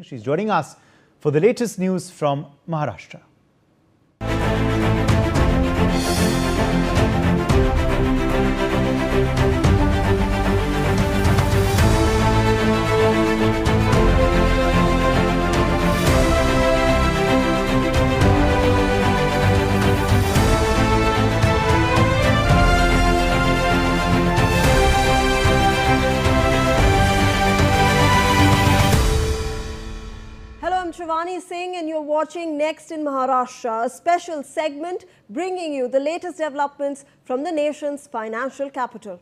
She's joining us for the latest news from Maharashtra. I'm Shivani Singh and you're watching Next in Maharashtra, a special segment bringing you the latest developments from the nation's financial capital.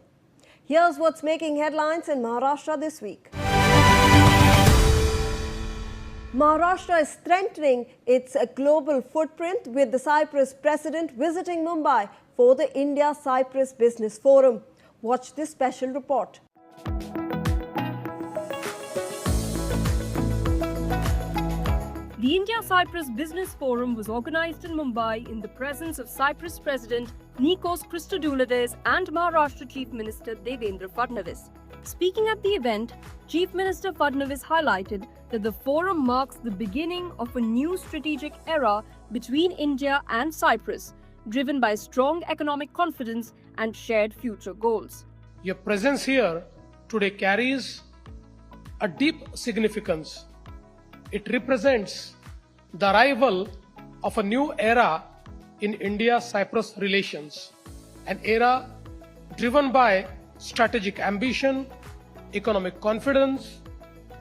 Here's what's making headlines in Maharashtra this week. Maharashtra is strengthening its global footprint with the Cyprus president visiting Mumbai for the India-Cyprus Business Forum. Watch this special report. The India-Cyprus Business Forum was organized in Mumbai in the presence of Cyprus President Nikos Christodoulides and Maharashtra Chief Minister Devendra Fadnavis. Speaking at the event, Chief Minister Fadnavis highlighted that the forum marks the beginning of a new strategic era between India and Cyprus, driven by strong economic confidence and shared future goals. Your presence here today carries a deep significance. It represents the arrival of a new era in India-Cyprus relations, an era driven by strategic ambition, economic confidence,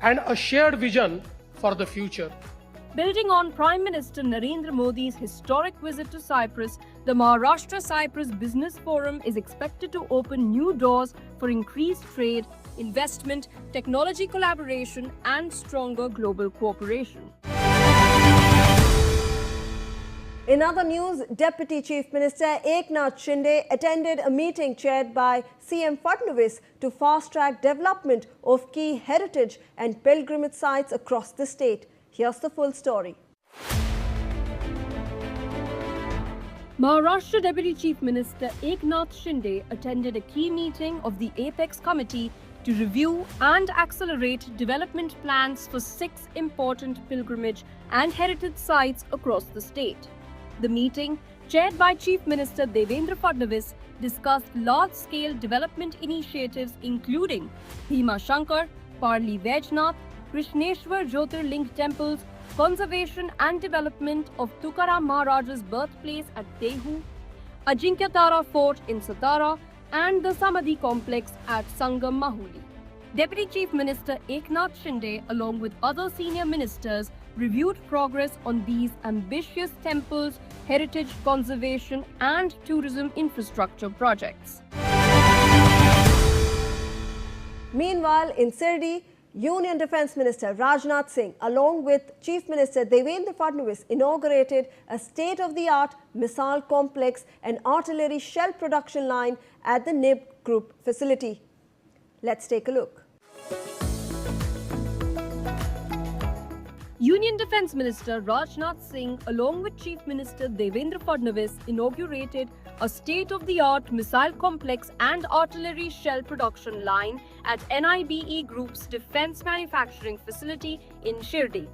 and a shared vision for the future. Building on Prime Minister Narendra Modi's historic visit to Cyprus, the Maharashtra-Cyprus Business Forum is expected to open new doors for increased trade, investment, technology collaboration, and stronger global cooperation. In other news, Deputy Chief Minister Eknath Shinde attended a meeting chaired by CM Fadnavis to fast-track development of key heritage and pilgrimage sites across the state. Here's the full story. Maharashtra Deputy Chief Minister Eknath Shinde attended a key meeting of the Apex Committee to review and accelerate development plans for 6 important pilgrimage and heritage sites across the state. The meeting, chaired by Chief Minister Devendra Fadnavis, discussed large-scale development initiatives including Bhima Shankar, Parli Vaijnath, Krishneshwar Jyotirling temples, conservation and development of Tukaram Maharaj's birthplace at Dehu, Ajinkya Tara Fort in Satara, and the Samadhi complex at Sangam Mahuli. Deputy Chief Minister Eknath Shinde, along with other senior ministers, reviewed progress on these ambitious temples, heritage conservation, and tourism infrastructure projects. Meanwhile, in Sirdi, Union Defence Minister Rajnath Singh, along with Chief Minister Devendra Fadnavis, inaugurated a state-of-the-art missile complex and artillery shell production line at the NIB Group facility. Let's take a look. Union Defence Minister Rajnath Singh, along with Chief Minister Devendra Fadnavis, inaugurated a state-of-the-art missile complex and artillery shell production line at NIBE Group's defence manufacturing facility in Shirdi.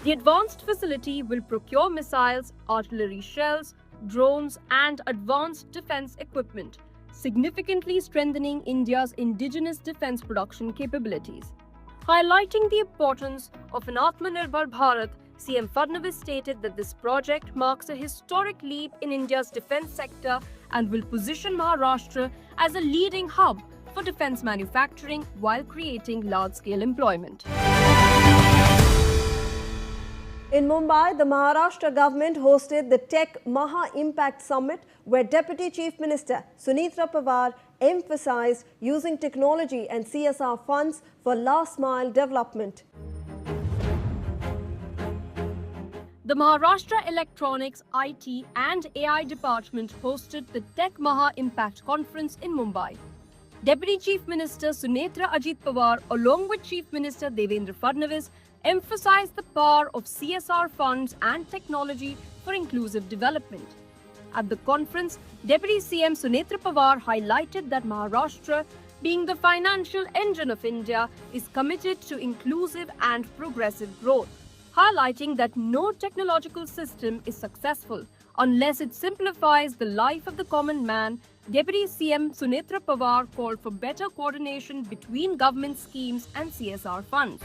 The advanced facility will procure missiles, artillery shells, drones, and advanced defence equipment, significantly strengthening India's indigenous defence production capabilities. Highlighting the importance of an Atmanirbhar Bharat, CM Fadnavis stated that this project marks a historic leap in India's defence sector and will position Maharashtra as a leading hub for defence manufacturing while creating large-scale employment. In Mumbai, the Maharashtra government hosted the Tech Maha Impact Summit, where Deputy Chief Minister Sunetra Pawar emphasized using technology and CSR funds for last-mile development. The Maharashtra Electronics, IT and AI Department hosted the Tech Maha Impact Conference in Mumbai. Deputy Chief Minister Sunetra Ajit Pawar, along with Chief Minister Devendra Fadnavis, emphasized the power of CSR funds and technology for inclusive development. At the conference, Deputy CM Sunetra Pawar highlighted that Maharashtra being the financial engine of India, is committed to inclusive and progressive growth, highlighting that no technological system is successful unless it simplifies the life of the common man. Deputy CM Sunetra Pawar called for better coordination between government schemes and CSR funds.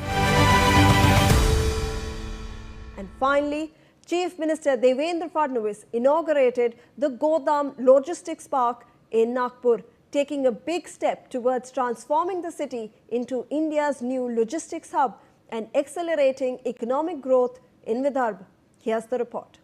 And finally, Chief Minister Devendra Fadnavis inaugurated the Godam Logistics Park in Nagpur, taking a big step towards transforming the city into India's new logistics hub and accelerating economic growth in Vidarbha. Here's the report.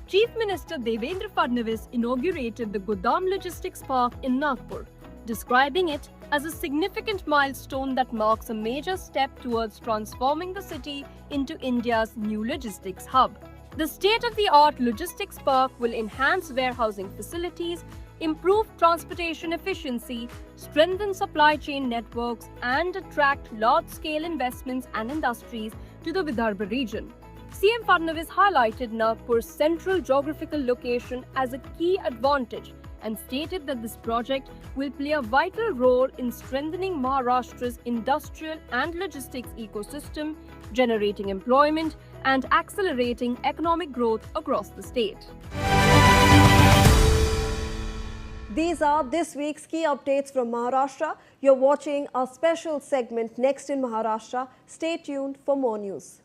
Chief Minister Devendra Fadnavis inaugurated the Godam Logistics Park in Nagpur, describing it as a significant milestone that marks a major step towards transforming the city into India's new logistics hub. The state-of-the-art logistics park will enhance warehousing facilities, improve transportation efficiency, strengthen supply chain networks, and attract large-scale investments and industries to the Vidarbha region. CM Fadnavis highlighted Nagpur's central geographical location as a key advantage and stated that this project will play a vital role in strengthening Maharashtra's industrial and logistics ecosystem, generating employment and accelerating economic growth across the state. These are this week's key updates from Maharashtra. You're watching our special segment Next in Maharashtra. Stay tuned for more news.